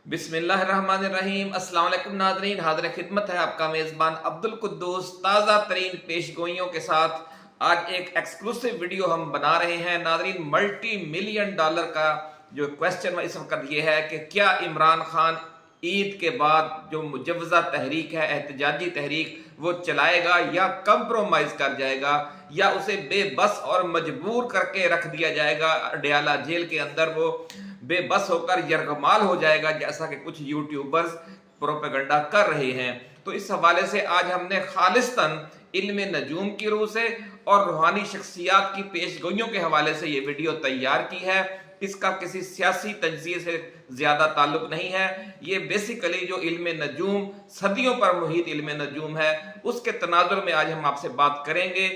बिस्मिल्लाहिर्रहमानिर्रहीम। अस्सलाम वालेकुम नाज़रीन, हाज़िर खिदमत है आपका मेज़बान अब्दुल कुद्दूस ताज़ा तरीन पेशगोइयों के साथ। आज एक एक्सक्लूसिव वीडियो हम बना रहे हैं नाज़रीन। मल्टी मिलियन डॉलर का जो क्वेश्चन इस वक्त ये है कि क्या इमरान खान ईद के बाद जो मुजव्वज़ा तहरीक है, एहतजाजी तहरीक, वो चलाएगा या कंप्रोमाइज़ कर जाएगा, या उसे बेबस और मजबूर करके रख दिया जाएगा अडयाला जेल के अंदर, वो बेबस होकर यरगमाल हो जाएगा जैसा कि कुछ यूट्यूबर्स प्रोपेगेंडा कर रहे हैं। तो इस हवाले से आज हमने खालिस्तन इल्म नजूम की रूह से और रूहानी शख्सियात की पेशगोइयों के हवाले से ये वीडियो तैयार की है। इसका किसी सियासी तज्जिए से ज्यादा ताल्लुक नहीं है। ये बेसिकली जो इल्म नजूम, सदियों पर मुहित इल्म नजूम है, उसके तनाजुर में आज हम आपसे बात करेंगे।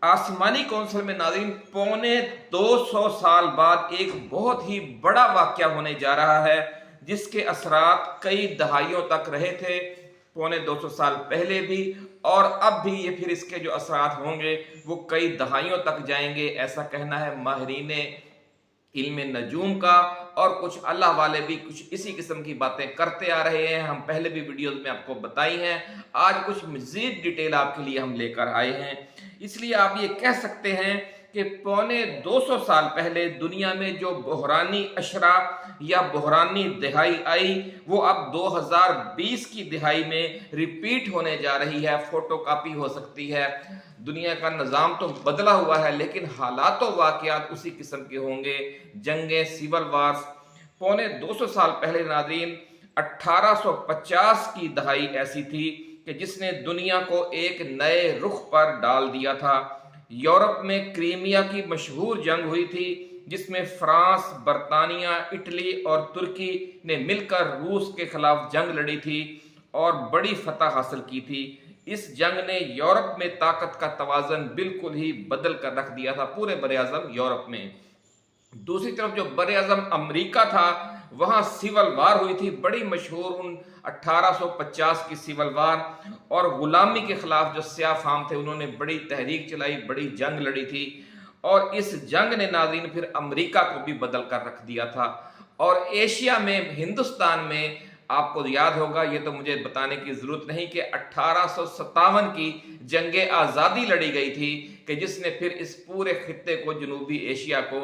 आसमानी कौंसिल में नाज़रीन पौने 200 साल बाद एक बहुत ही बड़ा वाक़या होने जा रहा है जिसके असरात कई दहाइयों तक रहे थे, पौने 200 साल पहले भी, और अब भी ये फिर इसके जो असरात होंगे वो कई दहाइयों तक जाएंगे, ऐसा कहना है माहिरीन इल्म नजूम का। और कुछ अल्लाह वाले भी कुछ इसी किस्म की बातें करते आ रहे हैं, हम पहले भी वीडियोस में आपको बताई हैं। आज कुछ मज़ीद डिटेल आपके लिए हम लेकर आए हैं। इसलिए आप ये कह सकते हैं कि पौने 200 साल पहले दुनिया में जो बहरानी अशरा या बहरानी दिहाई आई, वो अब 2020 की दिहाई में रिपीट होने जा रही है। फोटो कापी हो सकती है, दुनिया का निज़ाम तो बदला हुआ है लेकिन हालात व वाक़यात उसी किस्म के होंगे। जंगें, सिविल वार्स। पौने 200 साल पहले नाज़रीन 1850 की दहाई ऐसी थी कि जिसने दुनिया को एक नए रुख पर डाल दिया था। यूरोप में क्रीमिया की मशहूर जंग हुई थी जिसमें फ्रांस, बरतानिया, इटली और तुर्की ने मिलकर रूस के खिलाफ जंग लड़ी थी और बड़ी फतह हासिल की थी। इस जंग ने यूरोप में ताकत का तवाज़न बिल्कुल ही बदल कर रख दिया था, पूरे बरे-आज़म यूरोप में। दूसरी तरफ जो बरे-आज़म अमेरिका था, वहां सिविल वार हुई थी, बड़ी मशहूर 1850 की सिविल वार। और गुलामी के खिलाफ जो सियाह फाम थे उन्होंने बड़ी तहरीक चलाई, बड़ी जंग लड़ी थी। और इस जंग ने नाज़रीन फिर अमेरिका को भी बदल कर रख दिया था। और एशिया में, हिंदुस्तान में, आपको याद होगा, ये तो मुझे बताने की जरूरत नहीं कि 1857 की जंगे आज़ादी लड़ी गई थी कि जिसने फिर इस पूरे खित्ते को, जनूबी एशिया को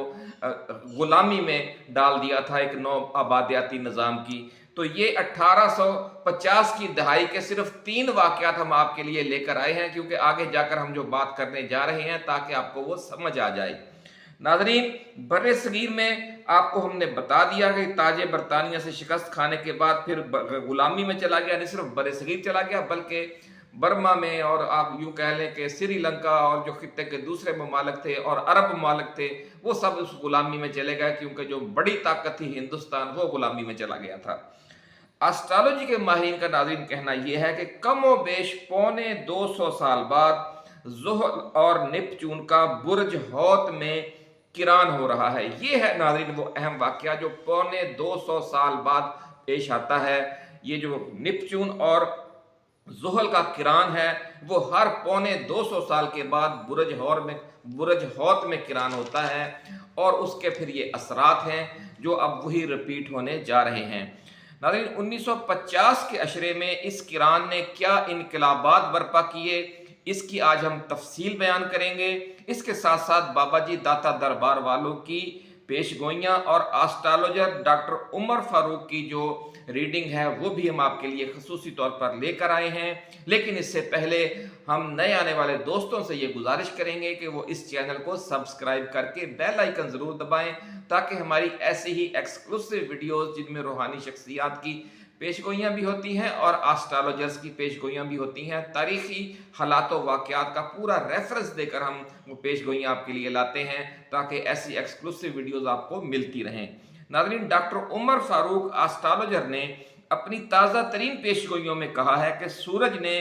गुलामी में डाल दिया था, एक नौ आबादियाती निज़ाम की। तो ये 1850 की दहाई के सिर्फ 3 वाक़यात हम आपके लिए लेकर आए हैं, क्योंकि आगे जाकर हम जो बात करने जा रहे हैं ताकि आपको वो समझ आ जाए। नाज़रीन, बर्रे सगीर में आपको हमने बता दिया कि ताजे बरतानिया से शिकस्त खाने के बाद फिर गुलामी में चला गया। नहीं सिर्फ बर्रे सगीर चला गया बल्कि बर्मा में, और आप यूँ कह लें कि श्रीलंका और जो खित्ते के दूसरे ममालिक थे और अरब ममालिक थे, वो सब उस गुलामी में चले गए, क्योंकि जो बड़ी ताकत थी हिंदुस्तान, वो गुलामी में चला गया था। एस्ट्रोलॉजी के माहिरीन का नाज़रीन कहना यह है कि कमो बेश पौने 200 साल बाद ज़ुहल और नेपच्यून का बुर्ज हौत में किरान हो रहा है। ये है नाज़रीन वो अहम वाक़या जो पौने 200 साल बाद पेश आता है। ये जो नेपच्यून और ज़ुहल का किरान है वो हर पौने 200 साल के बाद बुर्ज हौत में किरान होता है, और उसके फिर ये असरात हैं जो अब वही रिपीट होने जा रहे हैं। नाज़रीन, 1950 के अशरे में इस किरान ने क्या इनकलाबात बर्पा किए, इसकी आज हम तफसील बयान करेंगे। इसके साथ साथ बाबा जी दाता दरबार वालों की पेशगोइयाँ और एस्ट्रोलॉजर डॉक्टर उमर फारूक की जो रीडिंग है वो भी हम आपके लिए खसूसी तौर पर लेकर आए हैं। लेकिन इससे पहले हम नए आने वाले दोस्तों से ये गुजारिश करेंगे कि वो इस चैनल को सब्सक्राइब करके बेल आइकन ज़रूर दबाएं, ताकि हमारी ऐसी ही एक्सक्लूसिव वीडियोस जिनमें रूहानी शख्सियात की पेशगोइयाँ भी होती हैं और एस्ट्रोलॉजर्स की पेशगोइयाँ भी होती हैं, तारीखी हालात व वाक़यात का पूरा रेफरेंस देकर हम वो पेशगोइयाँ आपके लिए लाते हैं, ताकि ऐसी एक्सक्लूसिव वीडियोस आपको मिलती रहें। नाज़रीन, डॉक्टर उमर फारूक एस्ट्रोलॉजर ने अपनी ताज़ा तरीन पेशगोइयों में कहा है कि सूरज ने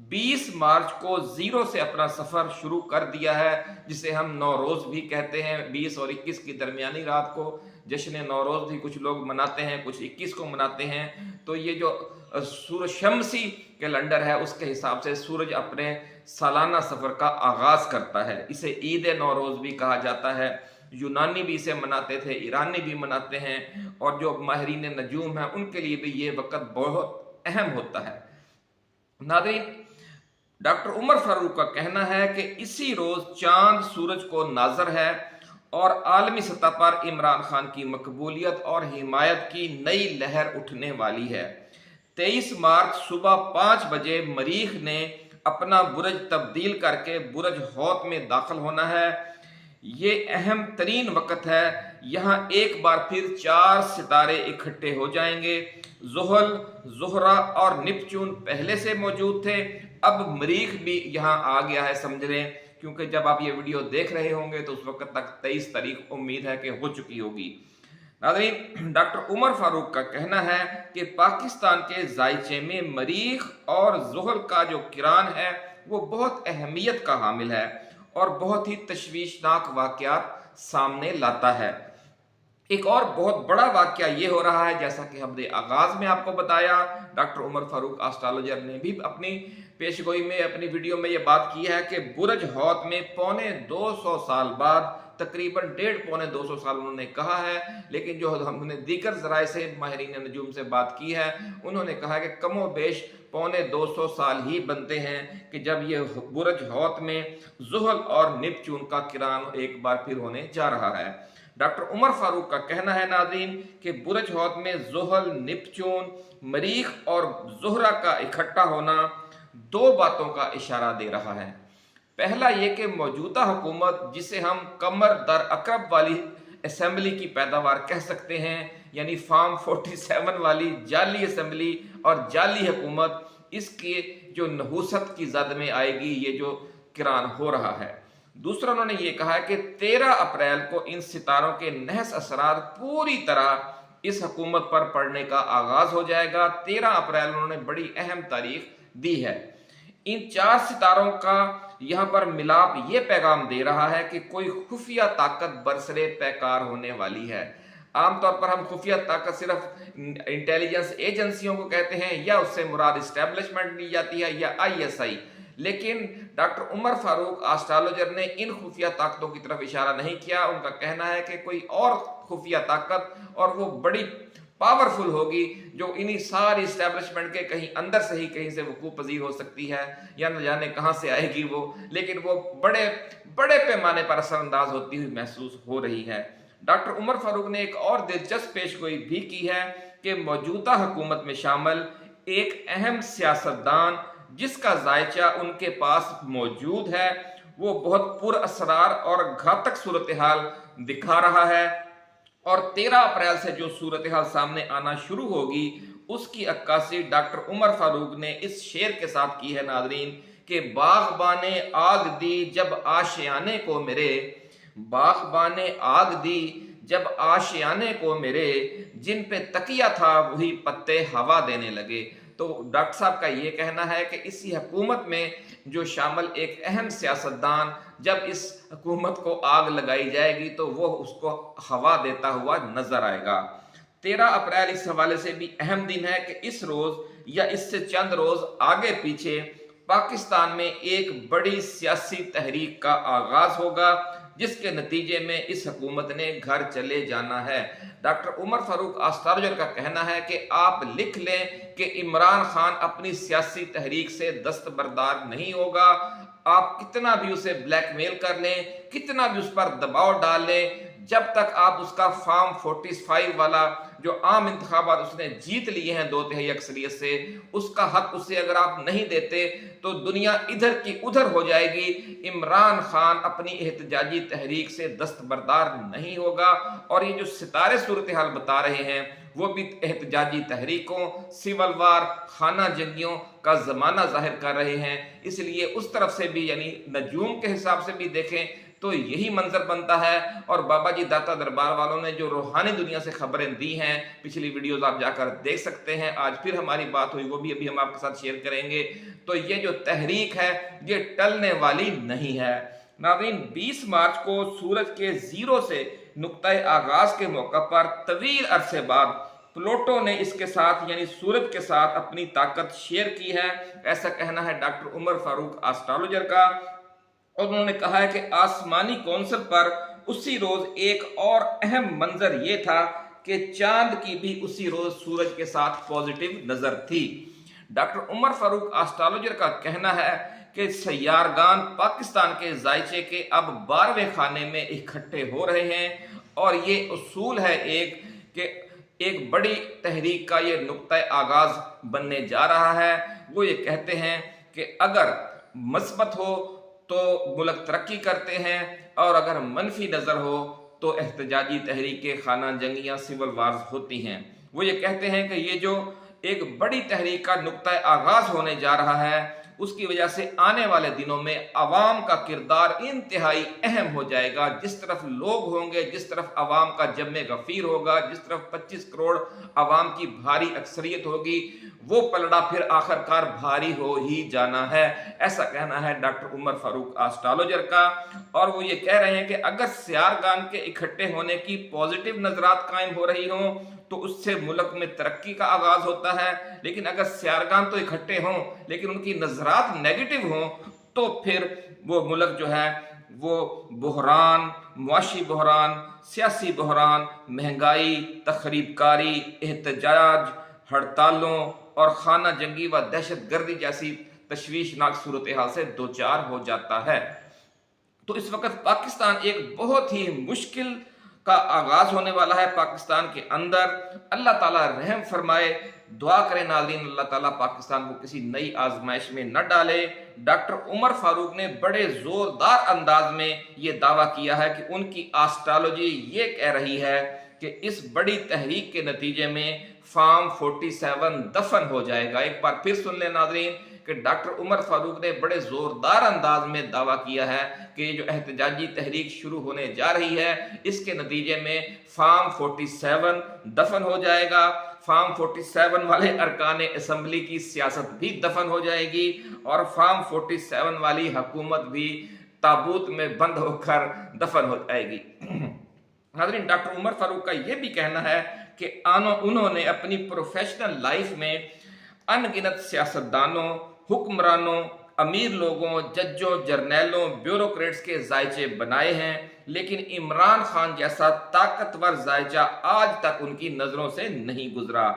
20 मार्च को 0 से अपना सफ़र शुरू कर दिया है, जिसे हम नौरोज़ भी कहते हैं। 20 और 21 की दरमियानी रात को जश्न नौरोज़ भी कुछ लोग मनाते हैं, कुछ 21 को मनाते हैं। तो ये जो सूरज शमसी कैलेंडर है उसके हिसाब से सूरज अपने सालाना सफ़र का आगाज़ करता है। इसे ईद नौरोज़ भी कहा जाता है। यूनानी भी इसे मनाते थे, ईरानी भी मनाते हैं, और जो माहिरीन नजूम हैं उनके लिए भी ये वक्त बहुत अहम होता है। नाज़रीन, डॉक्टर उमर फारूक का कहना है कि इसी रोज चांद सूरज को नाजर है और आलमी सतह पर इमरान खान की मकबूलियत और हिमायत की नई लहर उठने वाली है। 23 मार्च सुबह 5 बजे मरीख ने अपना बुरज तब्दील करके बुरज हौत में दाखिल होना है। ये अहम तरीन वक्त है। यहाँ एक बार फिर 4 सितारे इकट्ठे हो जाएंगे। ज़ुहल, ज़ुहरा और नेपच्यून पहले से मौजूद थे, अब मरीख भी यहाँ आ गया है समझ लें, क्योंकि जब आप ये वीडियो देख रहे होंगे तो उस वक्त तक 23 तारीख उम्मीद है कि हो चुकी होगी। नाज़रीन, डॉक्टर उमर फारूक का कहना है कि पाकिस्तान के जायचे में मरीख और ज़ुहल का जो किरान है वो बहुत अहमियत का हामिल है और बहुत ही तशवीशनाक वाक़यात सामने लाता है। एक और बहुत बड़ा वाक़या ये हो रहा है, जैसा कि हमने आगाज में आपको बताया, डॉक्टर उमर फारूक एस्ट्रोलॉजर ने भी अपनी पेशगोई में, अपनी वीडियो में ये बात की है कि बुरज हौत में 250 साल बाद, तकरीबन 1.5-200 साल उन्होंने कहा है, लेकिन जो हमने दीगर ज़राए से, माहिरीन नजूम से बात की है, उन्होंने कहा है कि कमो बेश 250 साल ही बनते हैं कि जब ये बुरज हौत में ज़ुहल और नेपच्यून का किरान एक बार फिर होने जा रहा है। डॉक्टर उमर फारूक का कहना है नाज़रीन कि बुरज हौत में ज़ुहल, नेपच्यून, मरीख और ज़ुहरा का इकट्ठा होना 2 बातों का इशारा दे रहा है। पहला ये कि मौजूदा हुकूमत, जिसे हम कमर दर अकरब वाली असेंबली की पैदावार कह सकते हैं, यानी फार्म 47 वाली जाली असेंबली और जाली हुकूमत, इसकी जो नहूसत की जद में आएगी ये जो किरान हो रहा है। दूसरा, उन्होंने ये कहा है कि 13 अप्रैल को इन सितारों के नहस असरार पूरी तरह इस हुकूमत पर पड़ने का आगाज हो जाएगा। 13 अप्रैल उन्होंने बड़ी अहम तारीख दी है। इन 4 सितारों का यहाँ पर मिलाप ये पैगाम दे रहा है कि कोई खुफिया ताकत बरसरे पैकार होने वाली है। आमतौर पर हम खुफिया ताकत सिर्फ इंटेलिजेंस एजेंसियों को कहते हैं, या उससे मुराद इस्टेब्लिशमेंट ली जाती है या ISI, लेकिन डॉक्टर उमर फारूक एस्ट्रोलॉजर ने इन खुफिया ताकतों की तरफ इशारा नहीं किया। उनका कहना है कि कोई और खुफिया ताकत, और वो बड़ी पावरफुल होगी, जो इन्हीं सारी इस्टेब्लिशमेंट के कहीं अंदर से ही कहीं से वकूफ पजीर हो सकती है, या न जाने कहां से आएगी वो, लेकिन वो बड़े बड़े पैमाने पर असरअंदाज होती हुई महसूस हो रही है। डॉक्टर उमर फारूक ने एक और दिलचस्प पेशगोई भी की है कि मौजूदा हुकूमत में शामिल एक अहम सियासतदान, जिसका जायचा उनके पास मौजूद है, वो बहुत पुरअसरार और घातक सूरत हाल दिखा रहा है, और 13 अप्रैल से जो सूरत हाल सामने आना शुरू होगी उसकी अक्कासी डॉक्टर उमर फारूक ने इस शेर के साथ की है नाज़रीन कि बाग़बाने आग दी जब आशियाने को मेरे, बाग़बाने आग दी जब आशियाने को मेरे, जिन पे तकिया था वही पत्ते हवा देने लगे। तो डॉक्टर साहब का ये कहना है कि इसी हुकूमत में जो शामिल एक अहम सियासतदान, जब इस हुकूमत को आग लगाई जाएगी तो वो उसको हवा देता हुआ नजर आएगा। 13 अप्रैल इस हवाले से भी अहम दिन है कि इस रोज या इससे चंद रोज आगे पीछे पाकिस्तान में एक बड़ी सियासी तहरीक का आगाज होगा, जिसके नतीजे में इस हुकूमत ने घर चले जाना है। डॉक्टर उमर फारूक एस्ट्रोलॉजर का कहना है कि आप लिख लें कि इमरान खान अपनी सियासी तहरीक से दस्तबरदार नहीं होगा। आप कितना भी उसे ब्लैकमेल कर लें, कितना भी उस पर दबाव डाल लें, जब तक आप उसका फार्म 45 वाला जो आम इंतखाबात उसने जीत लिए हैं 2/3 अक्सरियत से, उसका हक उसे अगर आप नहीं देते तो दुनिया इधर की उधर हो जाएगी। इमरान खान अपनी एहतजाजी तहरीक से दस्तबरदार नहीं होगा, और ये जो सितारे सूरत हाल बता रहे हैं वो भी एहतजाजी तहरीकों, सिविल वार, खाना जंगियों का जमाना जाहिर कर रहे हैं। इसलिए उस तरफ से भी, यानी नजूम के हिसाब से भी देखें तो यही मंजर बनता है। और बाबा जी दाता दरबार वालों ने जो रूहानी दुनिया से खबरें दी हैं, पिछली वीडियोस आप जाकर देख सकते हैं। आज फिर हमारी बात हुई, वो भी अभी हम आपके साथ शेयर करेंगे। तो ये जो तहरीक है ये टलने वाली नहीं है। नाज़रीन, 20 मार्च को सूरज के जीरो से नुक्ताए आगाज के मौका पर तवील अरसे बाद प्लूटो ने इसके साथ, यानी सूरज के साथ अपनी ताकत शेयर की है। ऐसा कहना है डॉक्टर उमर फारूक एस्ट्रोलॉजर का। और उन्होंने कहा है कि आसमानी कौंसिल पर उसी रोज एक और अहम मंजर ये था कि चांद की भी उसी रोज सूरज के साथ पॉजिटिव नजर थी। डॉक्टर उमर फारूक एस्ट्रोलॉजर का कहना है कि सैयारगान पाकिस्तान के जायचे के अब 12वें खाने में इकट्ठे हो रहे हैं और ये उसूल है कि एक बड़ी तहरीक का ये नुक्ता आगाज बनने जा रहा है। वो ये कहते हैं कि अगर मस्बत हो तो मुल्क तरक्की करते हैं और अगर मनफी नज़र हो तो एहतजाजी तहरीकें, खाना जंगियाँ, सिविल वार्स होती हैं। वो ये कहते हैं कि ये जो एक बड़ी तहरीक का नुक्ता आगाज होने जा रहा है उसकी वजह से आने वाले दिनों में अवाम का किरदार इंतहाई अहम हो जाएगा। जिस तरफ लोग होंगे, जिस तरफ अवाम का जम्मे गफीर होगा, जिस तरफ 25 करोड़ अवाम की भारी अक्सरियत होगी, वो पलड़ा फिर आखिरकार भारी हो ही जाना है। ऐसा कहना है डॉक्टर उमर फारूक एस्ट्रोलॉजर का। और वो ये कह रहे हैं कि अगर सैयारगान के इकट्ठे होने की पॉजिटिव नजरात कायम हो रही हों तो उससे मुल्क में तरक्की का आगाज होता है, लेकिन अगर सैयारगान तो इकट्ठे हों लेकिन उनकी नजरात नेगेटिव हों तो फिर वो मुल्क जो है वो बहरान, मुआशी बहरान, सियासी बहरान, महंगाई, तखरीबकारी, एहतजाज, हड़तालों और खाना जंगी व दहशत गर्दी जैसी तशवीशनाक सूरत हाल से दो चार हो जाता है। तो इस वक्त पाकिस्तान एक बहुत ही मुश्किल का आगाज होने वाला है पाकिस्तान के अंदर। अल्लाह ताला रहम फरमाए। दुआ करें नाज़रीन, अल्लाह ताला पाकिस्तान को किसी नई आजमाइश में न डाले। डॉक्टर उमर फारूक ने बड़े जोरदार अंदाज में ये दावा किया है कि उनकी एस्ट्रोलॉजी ये कह रही है कि इस बड़ी तहरीक के नतीजे में फार्म 47 दफन हो जाएगा। एक बार फिर सुन लें नाज़रीन कि डॉक्टर उमर फारूक ने बड़े जोरदार अंदाज में दावा किया है कि ये जो एहतजाजी तहरीक शुरू होने जा रही है इसके नतीजे में फार्म 47 दफन हो जाएगा। फार्म 47 वाले अरकान असम्बली की सियासत भी दफन हो जाएगी और फार्म 47 वाली हुकूमत भी ताबूत में बंद होकर दफन हो जाएगी। नाज़रीन, डॉक्टर उमर फारूक का यह भी कहना है कि उन्होंने अपनी प्रोफेशनल लाइफ में अनगिनत सियासतदानों, हुक्मरानों, अमीर लोगों, जजों, जर्नैलों, ब्यूरोक्रेट्स के जायचे बनाए हैं, लेकिन इमरान खान जैसा ताकतवर जायचा आज तक उनकी नजरों से नहीं गुजरा।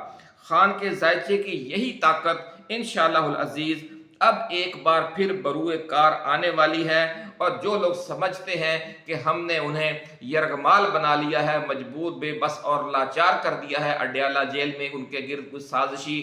खान के जायचे की यही ताकत इंशाअल्लाहुल अजीज अब एक बार फिर बरूए कार आने वाली है और जो लोग समझते हैं कि हमने उन्हें यरगमाल बना लिया है, मजबूर, बेबस और लाचार कर दिया है अडयाला जेल में उनके गिर्द कुछ साजिशी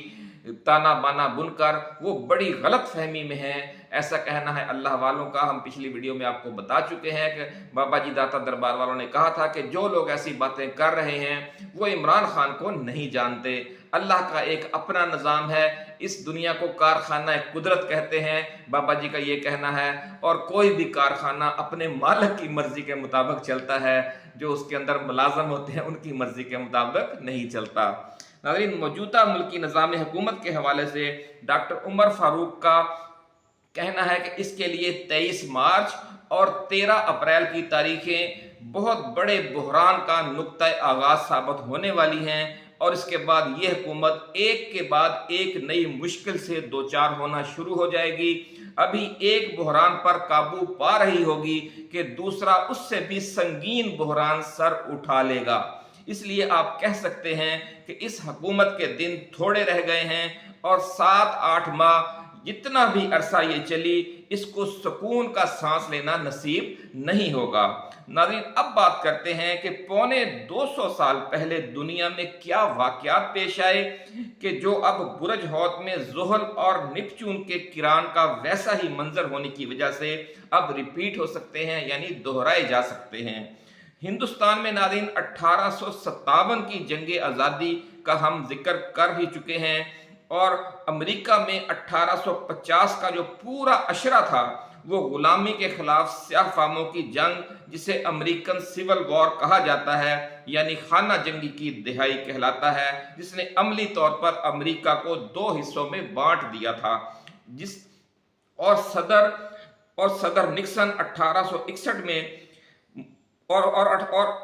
ताना बाना बुनकर, वो बड़ी गलत फहमी में है। ऐसा कहना है अल्लाह वालों का। हम पिछली वीडियो में आपको बता चुके हैं कि बाबा जी दाता दरबार वालों ने कहा था कि जो लोग ऐसी बातें कर रहे हैं वो इमरान खान को नहीं जानते। अल्लाह का एक अपना निज़ाम है, इस दुनिया को कारखाना कुदरत कहते हैं, बाबा जी का ये कहना है। और कोई भी कारखाना अपने मालिक की मर्जी के मुताबिक चलता है, जो उसके अंदर मुलाजम होते हैं उनकी मर्जी के मुताबिक नहीं चलता। नाज़रीन, मौजूदा मुल्की निज़ाम हुकूमत के हवाले से डॉक्टर उमर फारूक का कहना है कि इसके लिए 23 मार्च और 13 अप्रैल की तारीखें बहुत बड़े बहरान का नुक्ता आगाज साबित होने वाली हैं और इसके बाद ये हुकूमत एक के बाद एक नई मुश्किल से दो चार होना शुरू हो जाएगी। अभी एक बहरान पर काबू पा रही होगी कि दूसरा उससे भी संगीन बहरान सर उठा लेगा। इसलिए आप कह सकते हैं कि इस हुकूमत के दिन थोड़े रह गए हैं और 7-8 माह जितना भी अरसा ये चली इसको सुकून का सांस लेना नसीब नहीं होगा। नाज़रीन, अब बात करते हैं कि पौने 200 साल पहले दुनिया में क्या वाक़यात पेश आए कि जो अब बुरज हौत में ज़ुहल और निपचून के किरान का वैसा ही मंजर होने की वजह से अब रिपीट हो सकते हैं, यानी दोहराए जा सकते हैं। हिंदुस्तान में नाज़रीन 1857 की जंग आज़ादी का हम जिक्र कर ही चुके हैं और अमेरिका में 1850 का जो पूरा अशरा था वो गुलामी के खिलाफ स्याह फामों की जंग, जिसे अमेरिकन सिविल वॉर कहा जाता है, यानी खाना जंगी की दिहाई कहलाता है, जिसने अमली तौर पर अमेरिका को 2 हिस्सों में बांट दिया था। सदर निक्सन 1861 में और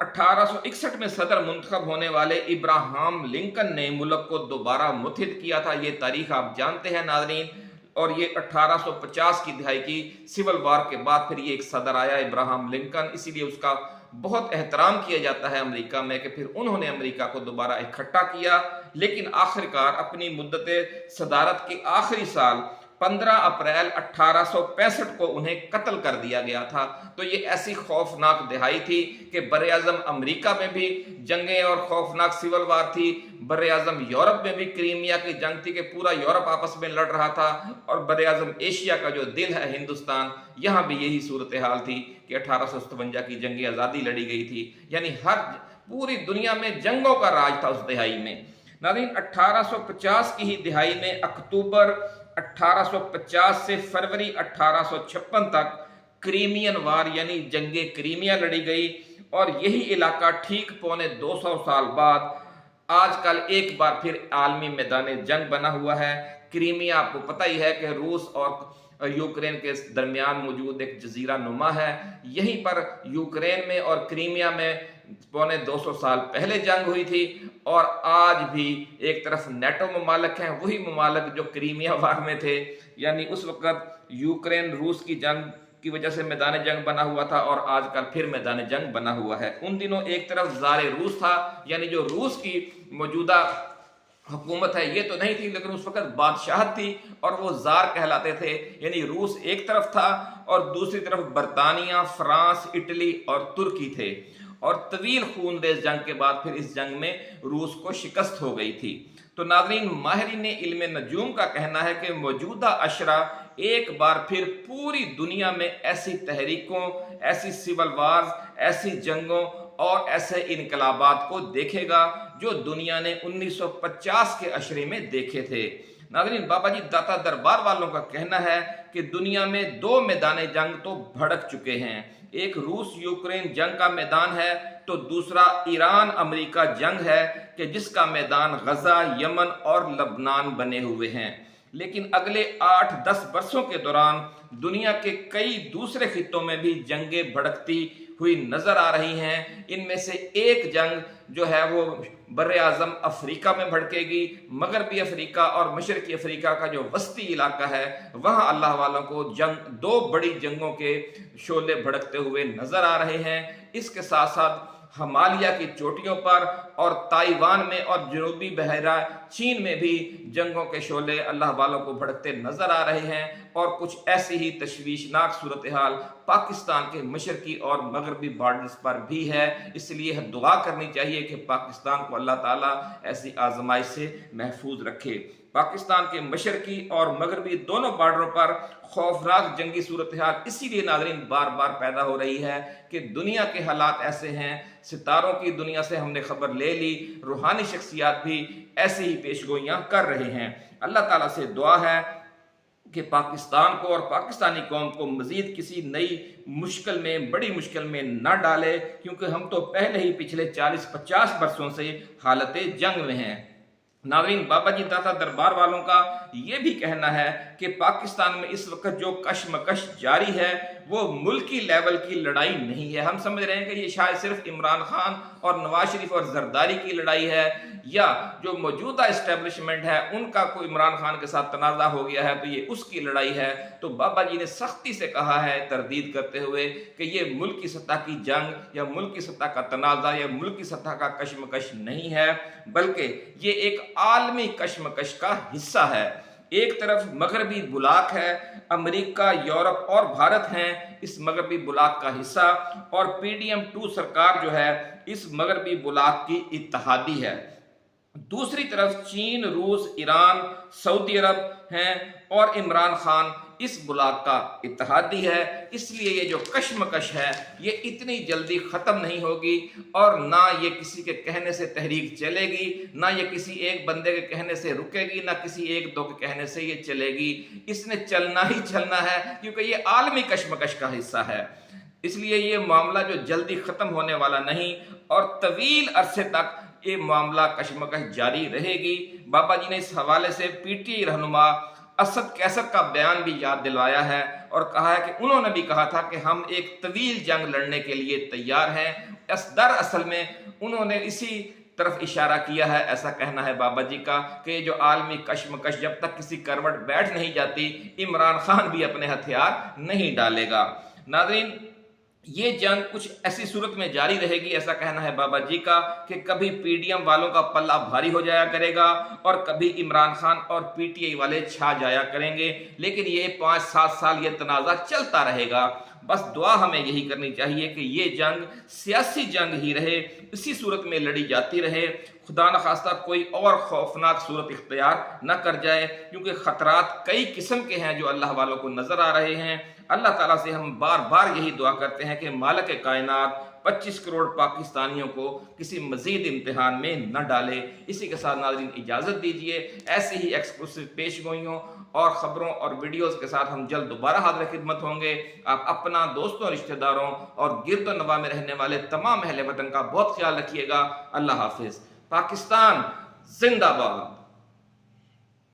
1861 में सदर मुंतखब होने वाले इब्राहिम लिंकन ने मुल्क को दोबारा मुत्तहिद किया था। ये तारीख आप जानते हैं नाज़रीन। और ये 1850 की दिहाई की सिविल वार के बाद फिर ये एक सदर आया इब्राहिम लिंकन, इसीलिए उसका बहुत एहतराम किया जाता है अमेरिका में कि फिर उन्होंने अमेरिका को दोबारा इकट्ठा किया, लेकिन आखिरकार अपनी मुद्दत सदारत के आखिरी साल 15 अप्रैल 1865 को उन्हें कत्ल कर दिया गया था। तो ये ऐसी खौफनाक दिहाई थी कि बरे-आज़म अमेरिका में भी जंगें और खौफनाक सिविल वार थी, बरे-आज़म यूरोप में भी क्रीमिया की जंग थी कि पूरा यूरोप आपस में लड़ रहा था, और बरे-आज़म एशिया का जो दिल है हिंदुस्तान, यहाँ भी यही सूरत हाल थी कि 1857 की जंग आज़ादी लड़ी गई थी। यानी पूरी दुनिया में जंगों का राज था उस दिहाई में। नाज़रीन, 1850 की ही दिहाई में अक्टूबर 1850 से फरवरी 1856 तक क्रीमियन वार यानी जंगे क्रीमिया लड़ी गई, और यही इलाका ठीक पौने 200 साल बाद आजकल एक बार फिर आलमी मैदान जंग बना हुआ है। क्रीमिया आपको पता ही है कि रूस और यूक्रेन के दरमियान मौजूद एक जजीरा नुमा है। यहीं पर यूक्रेन में और क्रीमिया में पौने 200 साल पहले जंग हुई थी, और आज भी एक तरफ नेटो ममालिक हैं, वही ममालिक जो क्रीमिया वार में थे। यानी उस वक्त यूक्रेन रूस की जंग की वजह से मैदान जंग बना हुआ था, और आजकल फिर मैदान जंग बना हुआ है। उन दिनों एक तरफ ज़ारे रूस था, यानी जो रूस की मौजूदा हुकूमत है ये तो नहीं थी, लेकिन उस वक्त बादशाहत थी और वो जार कहलाते थे। यानी रूस एक तरफ था और दूसरी तरफ बरतानिया, फ्रांस, इटली और तुर्की थे। और तवील खूनरेज जंग के बाद फिर इस जंग में रूस को शिकस्त हो गई थी। तो नाज़रीन, माहिरीन इल्म नजूम का कहना है कि मौजूदा अशरा एक बार फिर पूरी दुनिया में ऐसी तहरीकों, ऐसी सिविल वार्स, ऐसी जंगों और ऐसे इनकलाबात को देखेगा जो दुनिया ने 1950 के अशरे में देखे थे। नाज़रीन, बाबा जी दाता दरबार वालों का कहना है कि दुनिया में 2 मैदान जंग तो भड़क चुके हैं। एक रूस यूक्रेन जंग का मैदान है, तो दूसरा ईरान अमेरिका जंग है कि जिसका मैदान गजा, यमन और लबनान बने हुए हैं। लेकिन अगले 8-10 वर्षों के दौरान दुनिया के कई दूसरे खित्तों में भी जंगें भड़कती हुई नजर आ रही हैं। इनमें से एक जंग जो है वो बरे-आज़म अफ्रीका में भड़केगी। मगरबी अफ्रीका और मशरकी अफ्रीका का जो वस्ती इलाका है, वहाँ अल्लाह वालों को 2 बड़ी जंगों के शोले भड़कते हुए नजर आ रहे हैं। इसके साथ साथ हिमालय की चोटियों पर और ताइवान में और जनूबी बहरा चीन में भी जंगों के शोले अल्लाह वालों को भड़कते नजर आ रहे हैं। और कुछ ऐसी ही तशवीशनाक सूरत हाल पाकिस्तान के मशरकी और मगरबी बॉर्डर्स पर भी है। इसलिए दुआ करनी चाहिए कि पाकिस्तान को अल्लाह ताला ऐसी आजमाइश से महफूज रखे। पाकिस्तान के मशरकी और मगरबी दोनों बॉर्डरों पर खौफनाक जंगी सूरत हाल इसीलिए नाज़रीन बार बार पैदा हो रही है कि दुनिया के हालात ऐसे हैं। सितारों की दुनिया से हमने खबर ले ली, रूहानी शख्सियात भी ऐसे ही पेशगोइयाँ कर रहे हैं। अल्लाह ताला से दुआ है कि पाकिस्तान को और पाकिस्तानी कौम को मजीद किसी नई मुश्किल में, बड़ी मुश्किल में न डाले, क्योंकि हम तो पहले ही पिछले 40-50 वर्षों से हालत जंग में हैं। नाज़रीन, बाबा जी दाता दरबार वालों का ये भी कहना है कि पाकिस्तान में इस वक्त जो कशमकश जारी है वो मुल्की लेवल की लड़ाई नहीं है। हम समझ रहे हैं कि ये शायद सिर्फ इमरान खान और नवाज शरीफ और जरदारी की लड़ाई है, या जो मौजूदा इस्टेब्लिशमेंट है उनका कोई इमरान खान के साथ तनाज़ा हो गया है तो ये उसकी लड़ाई है। तो बाबा जी ने सख्ती से कहा है, तरदीद करते हुए, कि ये मुल्क की सतह की जंग या मुल्क की सतह का तनाज़ा या मुल्क की सतह का कशमकश नहीं है, बल्कि ये एक आलमी कशमकश का हिस्सा है। एक तरफ मगरबी बुलाक है, अमेरिका, यूरोप और भारत हैं इस मगरबी बुलाक का हिस्सा, और PDM-2 सरकार जो है इस मगरबी बुलाक की इत्तेहादी है। दूसरी तरफ चीन, रूस, ईरान, सऊदी अरब हैं, और इमरान खान इस बुलाक का इत्तेहादी है। इसलिए ये जो कशमकश है ये इतनी जल्दी ख़त्म नहीं होगी, और ना ये किसी के कहने से तहरीक चलेगी, ना ये किसी एक बंदे के कहने से रुकेगी, ना किसी एक दो के कहने से ये चलेगी। इसने चलना ही चलना है, क्योंकि ये आलमी कशमकश का हिस्सा है। इसलिए ये मामला जो जल्दी ख़त्म होने वाला नहीं, और तवील अरसे तक ये मामला कशमकश जारी रहेगी। बाबा जी ने इस हवाले से PTI रहनुमा असद कैसर का बयान भी याद दिलवाया है, और कहा है कि उन्होंने भी कहा था कि हम एक तवील जंग लड़ने के लिए तैयार हैं। दरअसल में उन्होंने इसी तरफ इशारा किया है, ऐसा कहना है बाबा जी का, कि जो आलमी कशमकश जब तक किसी करवट बैठ नहीं जाती, इमरान खान भी अपने हथियार नहीं डालेगा। नाज़रीन, ये जंग कुछ ऐसी सूरत में जारी रहेगी, ऐसा कहना है बाबा जी का, कि कभी पीडीएम वालों का पल्ला भारी हो जाया करेगा और कभी इमरान खान और पीटीआई वाले छा जाया करेंगे। लेकिन ये 5-7 साल ये तनाज़ा चलता रहेगा। बस दुआ हमें यही करनी चाहिए कि ये जंग सियासी जंग ही रहे, इसी सूरत में लड़ी जाती रहे, खुदा न खास्ता कोई और खौफनाक सूरत इख्तियार न कर जाए, क्योंकि खतरात कई किस्म के हैं जो अल्लाह वालों को नजर आ रहे हैं। अल्लाह ताला से हम बार बार यही दुआ करते हैं कि मालिक कायनात 25 करोड़ पाकिस्तानियों को किसी मजीद इम्तिहान में न डाले। इसी के साथ नाज़रीन इजाज़त दीजिए। ऐसे ही एक्सक्लूसिव पेशगोइयों और ख़बरों और वीडियोज़ के साथ हम जल्द दोबारा हाज़िर खिदमत होंगे। आप अपना, दोस्तों, रिश्तेदारों और गिरद नवा में रहने वाले तमाम अहले वतन का बहुत ख्याल रखिएगा। अल्लाह हाफिज़। पाकिस्तान जिंदाबाद।